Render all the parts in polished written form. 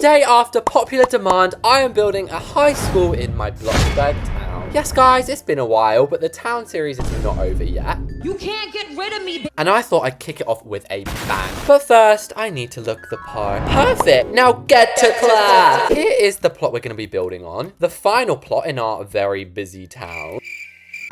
Today, after popular demand, I am building a high school in my Bloxburg town. Yes, guys, it's been a while, but the town series is not over yet. You can't get rid of me. And I thought I'd kick it off with a bang. But first, I need to look the part. Perfect. Now get to class. Here is the plot we're going to be building on. The final plot in our very busy town.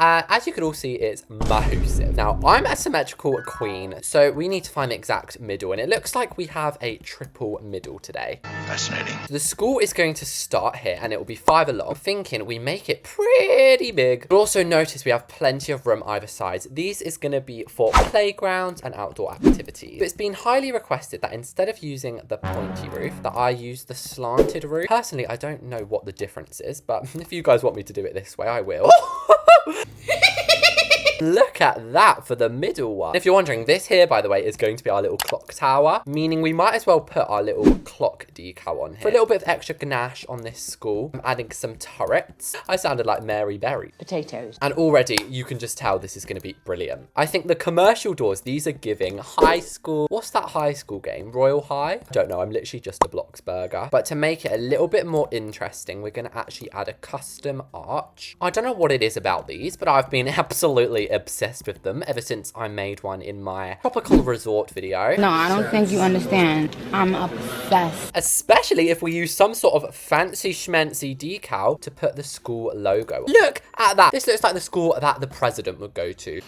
As you can all see, it's massive. Now, I'm a symmetrical queen, so we need to find the exact middle, and it looks like we have a triple middle today. Fascinating. So the school is going to start here, and it will be 5 along. I'm thinking we make it pretty big. But also notice we have plenty of room either side. These is going to be for playgrounds and outdoor activities. But it's been highly requested that instead of using the pointy roof, that I use the slanted roof. Personally, I don't know what the difference is, but if you guys want me to do it this way, I will. Look at that for the middle one. If you're wondering, this here, by the way, is going to be our little clock tower, meaning we might as well put our little clock decal on here. For a little bit of extra ganache on this school, I'm adding some turrets. I sounded like Mary Berry. Potatoes. And already, you can just tell this is going to be brilliant. I think the commercial doors, these are giving high school. What's that high school game? Royal High? I don't know. I'm literally just a Bloxburger. But to make it a little bit more interesting, we're going to actually add a custom arch. I don't know what it is about these, but I've been absolutely obsessed with them ever since I made one in my tropical resort video. No, I don't think you understand. I'm obsessed. Especially if we use some sort of fancy schmancy decal to put the school logo on. Look at that. This looks like the school that the president would go to.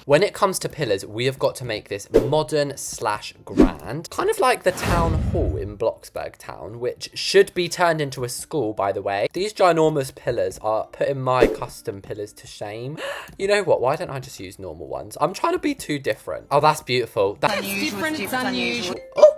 When it comes to pillars, we have got to make this modern/grand. Kind of like the town hall in Bloxburg town, which should be turned into a school, by the way. These ginormous pillars are putting my custom pillars to shame. You know what? Why don't I just use normal ones? I'm trying to be too different. Oh, that's beautiful. That's Different, it's unusual. Oh!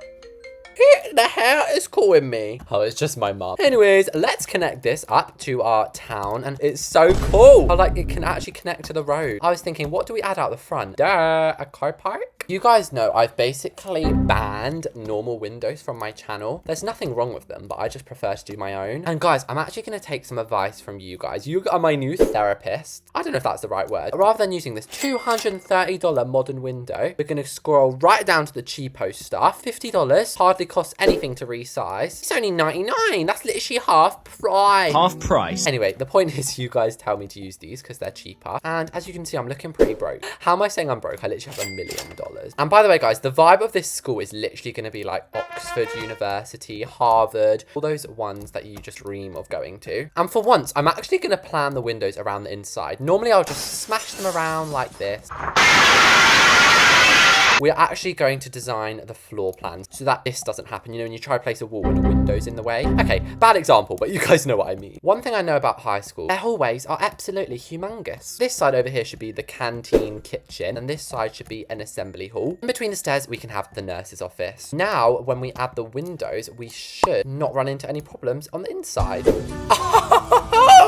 The hair is calling me. Oh, it's just my mum. Anyways, let's connect this up to our town. And it's so cool. I like it can actually connect to the road. I was thinking, what do we add out the front? Duh, a car park? You guys know I've basically banned normal windows from my channel. There's nothing wrong with them, but I just prefer to do my own. And guys, I'm actually going to take some advice from you guys. You are my new therapist. I don't know if that's the right word. Rather than using this $230 modern window, we're going to scroll right down to the cheapo stuff. $50, hardly costs anything to resize. It's only $99. That's literally half price. Half price. Anyway, the point is you guys tell me to use these because they're cheaper. And as you can see, I'm looking pretty broke. How am I saying I'm broke? I literally have $1 million. And by the way, guys, the vibe of this school is literally going to be like Oxford University, Harvard, all those ones that you just dream of going to. And for once, I'm actually going to plan the windows around the inside. Normally, I'll just smash them around like this. We're actually going to design the floor plans so that this doesn't happen. You know, when you try to place a wall and the window's in the way. Okay, bad example, but you guys know what I mean. One thing I know about high school, their hallways are absolutely humongous. This side over here should be the canteen kitchen, and this side should be an assembly hall. In between the stairs, we can have the nurse's office. Now, when we add the windows, we should not run into any problems on the inside.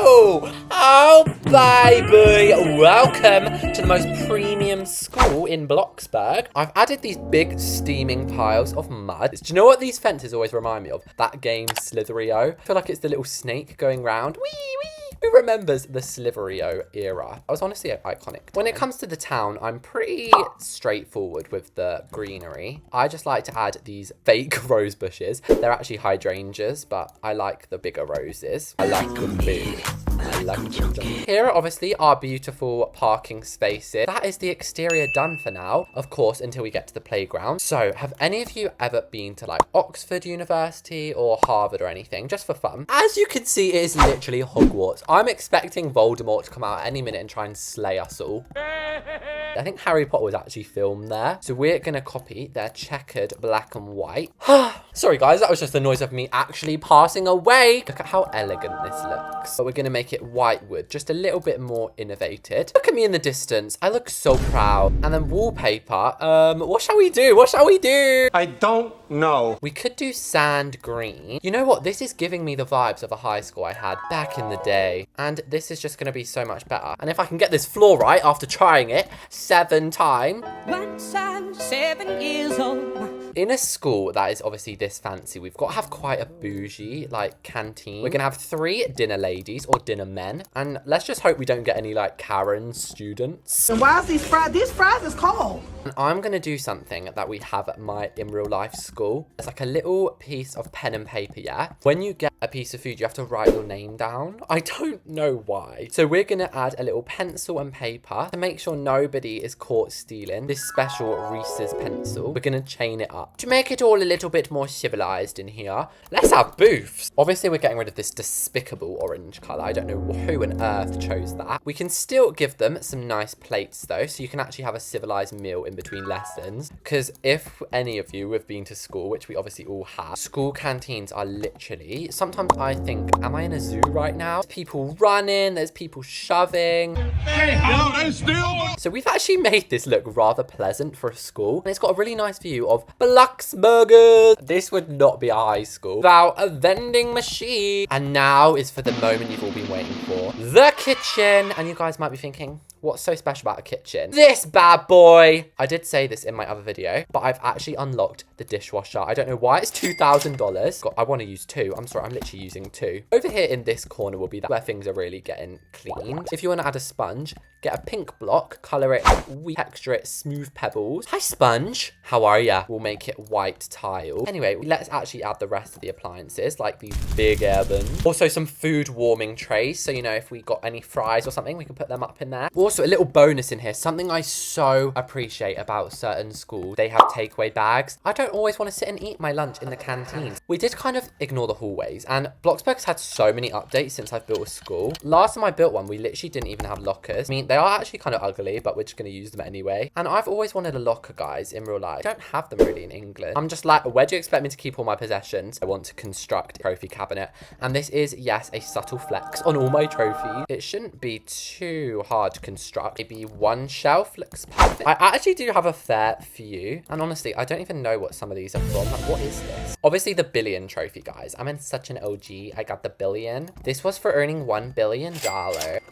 Oh, baby. Welcome to the most premium school in Bloxburg. I've added these big steaming piles of mud. Do you know what these fences always remind me of? That game Slitherio. I feel like it's the little snake going round. Wee, wee. Who remembers the Slitherio era? I was honestly iconic. When it comes to the town, I'm pretty straightforward with the greenery. I just like to add these fake rose bushes. They're actually hydrangeas, but I like the bigger roses. I like them big. I like them. Here are obviously our beautiful parking spaces. That is the exterior done for now, of course, until we get to the playground. So, have any of you ever been to like Oxford University or Harvard or anything, just for fun? As you can see, it is literally Hogwarts. I'm expecting Voldemort to come out any minute and try and slay us all. I think Harry Potter was actually filmed there. So we're going to copy their checkered black and white. Sorry, guys, that was just the noise of me actually passing away. Look at how elegant this looks. But we're going to make it white wood, just a little bit more innovated. Look at me in the distance. I look so proud. And then wallpaper. What shall we do? What shall we do? I don't know. We could do sand green. You know what? This is giving me the vibes of a high school I had back in the day. And this is just going to be so much better. And if I can get this floor right after trying it 7 times. Once I was 7 years old, In a school that is obviously this fancy, we've got to have quite a bougie, like, canteen. We're going to have 3 dinner ladies or dinner men. And let's just hope we don't get any, like, Karen students. And why is these fries is cold? And I'm going to do something that we have at my in real life school. It's like a little piece of pen and paper, yeah? When you get a piece of food, you have to write your name down. I don't know why. So we're going to add a little pencil and paper to make sure nobody is caught stealing this special Reese's pencil. We're going to chain it up. To make it all a little bit more civilized in here, let's have booths. Obviously, we're getting rid of this despicable orange color. I don't know who on earth chose that. We can still give them some nice plates though, so you can actually have a civilized meal in between lessons. Because if any of you have been to school, which we obviously all have, school canteens are literally, sometimes I think, am I in a zoo right now? There's people running, there's people shoving. So we've actually made this look rather pleasant for a school. And it's got a really nice view of Bloxburg. This would not be a high school without a vending machine. And now is for the moment you've all been waiting for. The kitchen. And you guys might be thinking, what's so special about a kitchen? This bad boy. I did say this in my other video, but I've actually unlocked the dishwasher. I don't know why it's $2,000. I want to use 2. I'm sorry, I'm literally using 2. Over here in this corner will be where things are really getting cleaned. If you want to add a sponge, get a pink block, color it, we texture it smooth pebbles. Hi sponge, how are ya? We'll make it white tile. Anyway, let's actually add the rest of the appliances, like these big ovens. Also some food warming trays, so you know, if we got any fries or something, we can put them up in there. Also a little bonus in here, something I so appreciate about certain schools, they have takeaway bags. I don't always want to sit and eat my lunch in the canteens. We did kind of ignore the hallways, and Bloxburg's had so many updates since I've built a school. Last time I built one, we literally didn't even have lockers. I mean, they are actually kind of ugly, but we're just going to use them anyway. And I've always wanted a locker, guys, in real life. I don't have them really in England. I'm just like, where do you expect me to keep all my possessions? I want to construct a trophy cabinet. And this is, yes, a subtle flex on all my trophies. It shouldn't be too hard to construct. Maybe 1 shelf looks perfect. I actually do have a fair few. And honestly, I don't even know what some of these are from. Like, what is this? Obviously, the billion trophy, guys. I'm in such an OG. I got the billion. This was for earning $1 billion.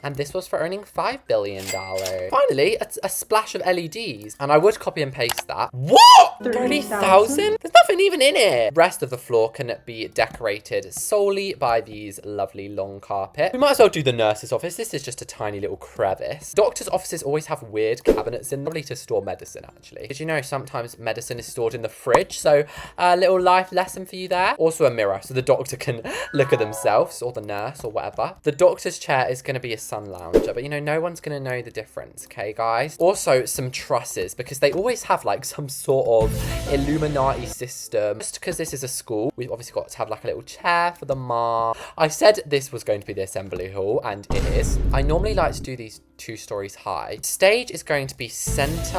And this was for earning $5 billion. Finally, a splash of LEDs. And I would copy and paste that. What? 30,000? There's nothing even in it. The rest of the floor can be decorated solely by these lovely long carpet. We might as well do the nurse's office. This is just a tiny little crevice. Doctors' offices always have weird cabinets in them, probably to store medicine, actually. Did you know sometimes medicine is stored in the fridge? So a little life lesson for you there. Also a mirror, so the doctor can look at themselves, or the nurse, or whatever. The doctor's chair is going to be a sun lounger, but you know, no one's going to know the difference, okay, guys? Also, some trusses, because they always have like some sort of Illuminati system. Just because this is a school, we've obviously got to have like a little chair for the mom. I said this was going to be the assembly hall, and it is. I normally like to do these 2 stories high. Stage is going to be centered.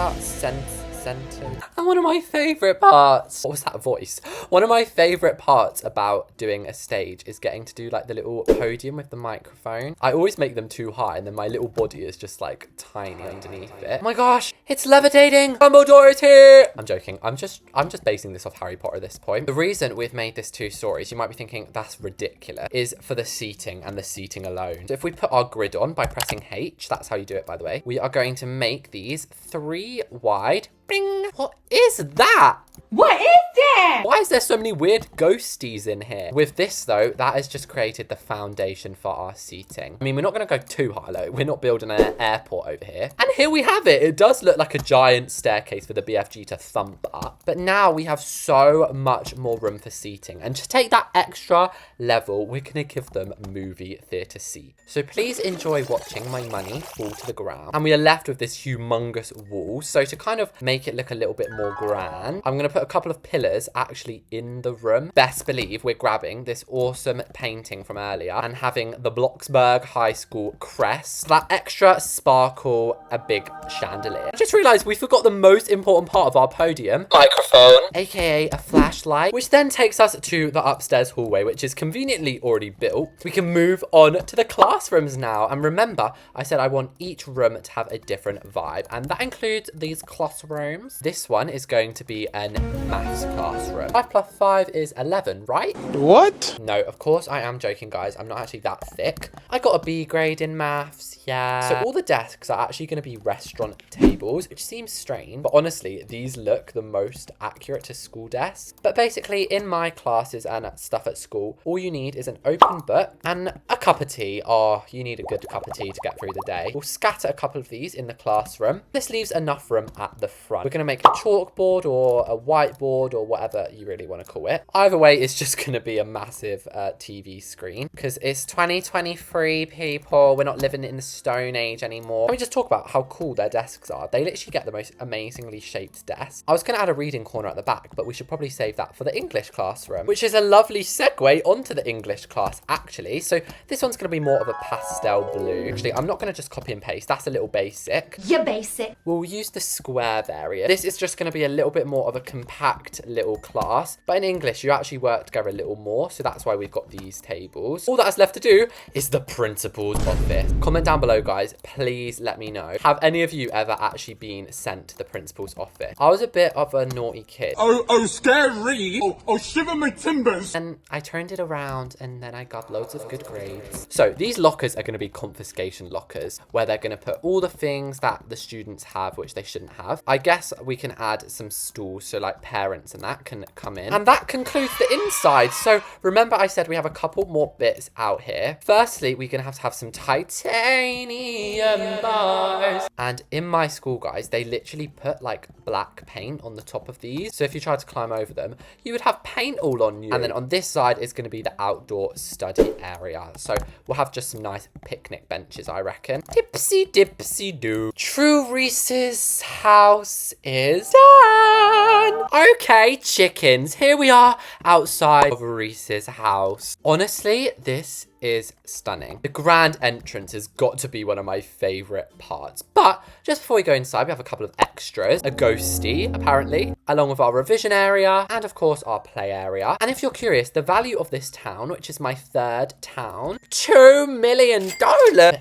And one of my favorite parts, what was that voice? One of my favorite parts about doing a stage is getting to do like the little podium with the microphone. I always make them too high and then my little body is just like tiny underneath it. Oh my gosh, it's levitating. Dumbledore is here. I'm joking. I'm just basing this off Harry Potter at this point. The reason we've made this 2 stories, you might be thinking that's ridiculous, is for the seating and the seating alone. So if we put our grid on by pressing H, that's how you do it, by the way, we are going to make these 3 wide. Bing. What is that? What is that? Why is there so many weird ghosties in here? With this though, that has just created the foundation for our seating. I mean, we're not going to go too high though. We're not building an airport over here. And here we have it. It does look like a giant staircase for the BFG to thump up. But now we have so much more room for seating. And to take that extra level, we're going to give them movie theatre seat. So please enjoy watching my money fall to the ground. And we are left with this humongous wall. So to kind of make it look a little bit more grand, I'm going to put a couple of pillars actually in the room. Best believe we're grabbing this awesome painting from earlier and having the Bloxburg High School crest. That extra sparkle, a big chandelier. I just realized we forgot the most important part of our podium. Microphone. AKA a flashlight, which then takes us to the upstairs hallway, which is conveniently already built. We can move on to the classrooms now. And remember, I said I want each room to have a different vibe. And that includes these classrooms. This one is going to be an maths class. classroom. 5 plus 5 is 11, right? What? No, of course I am joking, guys. I'm not actually that thick. I got a B grade in maths, yeah. So all the desks are actually going to be restaurant tables, which seems strange, but honestly, these look the most accurate to school desks. But basically, in my classes and stuff at school, all you need is an open book and a cup of tea. Oh, you need a good cup of tea to get through the day. We'll scatter a couple of these in the classroom. This leaves enough room at the front. We're going to make a chalkboard or a whiteboard or whatever you really want to call it. Either way, it's just going to be a massive TV screen because it's 2023, people. We're not living in the Stone Age anymore. Let me just talk about how cool their desks are. They literally get the most amazingly shaped desk. I was going to add a reading corner at the back, but we should probably save that for the English classroom, which is a lovely segue onto the English class, actually. So this one's going to be more of a pastel blue. Actually, I'm not going to just copy and paste. That's a little basic. You're basic. We'll use the square variant. This is just going to be a little bit more of a compact little class. But in English, you actually work together a little more. So that's why we've got these tables. All that's left to do is the principal's office. Comment down below, guys. Please let me know. Have any of you ever actually been sent to the principal's office? I was a bit of a naughty kid. Oh, scary. Oh, shiver my timbers. And I turned it around and then I got loads of good grades. So these lockers are going to be confiscation lockers where they're going to put all the things that the students have which they shouldn't have. I guess we can add some stools so like parents and that can come in. And that concludes the inside. So remember I said we have a couple more bits out here. Firstly, we're going to have some titanium bars. And in my school, guys, they literally put like black paint on the top of these. So if you tried to climb over them, you would have paint all on you. And then on this side is going to be the outdoor study area. So we'll have just some nice picnic benches, I reckon. Dipsy dipsy doo. True Reese's house is done. Okay, chickens. Here we are outside of Reese's house. Honestly, this is stunning. The grand entrance has got to be one of my favorite parts. But just before we go inside, we have a couple of extras. A ghosty, apparently, along with our revision area and of course our play area. And if you're curious, the value of this town, which is my third town, $2 million.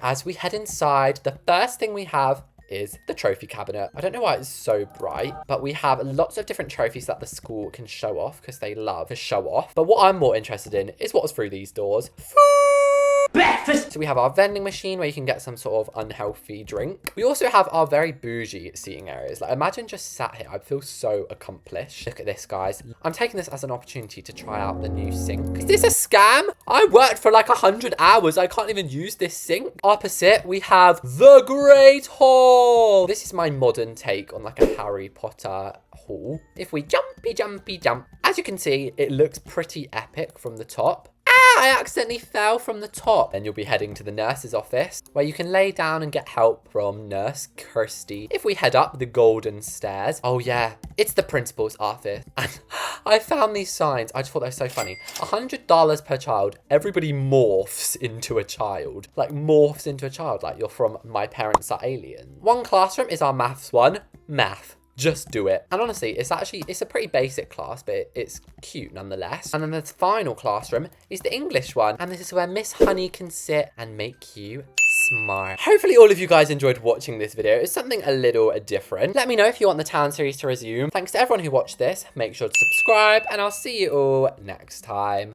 As we head inside, the first thing we have is the trophy cabinet. I don't know why it's so bright, but we have lots of different trophies that the school can show off because they love to show off. But what I'm more interested in is what's through these doors. Breakfast! So we have our vending machine where you can get some sort of unhealthy drink. We also have our very bougie seating areas. Like imagine just sat here. I'd feel so accomplished. Look at this, guys. I'm taking this as an opportunity to try out the new sink. Is this a scam? I worked for like 100 hours. I can't even use this sink. Opposite, we have the Great Hall. This is my modern take on like a Harry Potter hall. If we jumpy, jumpy, jump. As you can see, it looks pretty epic from the top. I accidentally fell from the top. Then you'll be heading to the nurse's office where you can lay down and get help from Nurse Kirsty. If we head up the golden stairs, oh yeah, it's the principal's office. And I found these signs. I just thought they were so funny. $100 per child. Everybody morphs into a child. Like morphs into a child. Like you're from My Parents Are Aliens. One classroom is our maths one. Math. Just do it. And honestly, it's a pretty basic class, but it's cute nonetheless. And then the final classroom is the English one. And this is where Miss Honey can sit and make you smart. Hopefully all of you guys enjoyed watching this video. It's something a little different. Let me know if you want the town series to resume. Thanks to everyone who watched this. Make sure to subscribe and I'll see you all next time.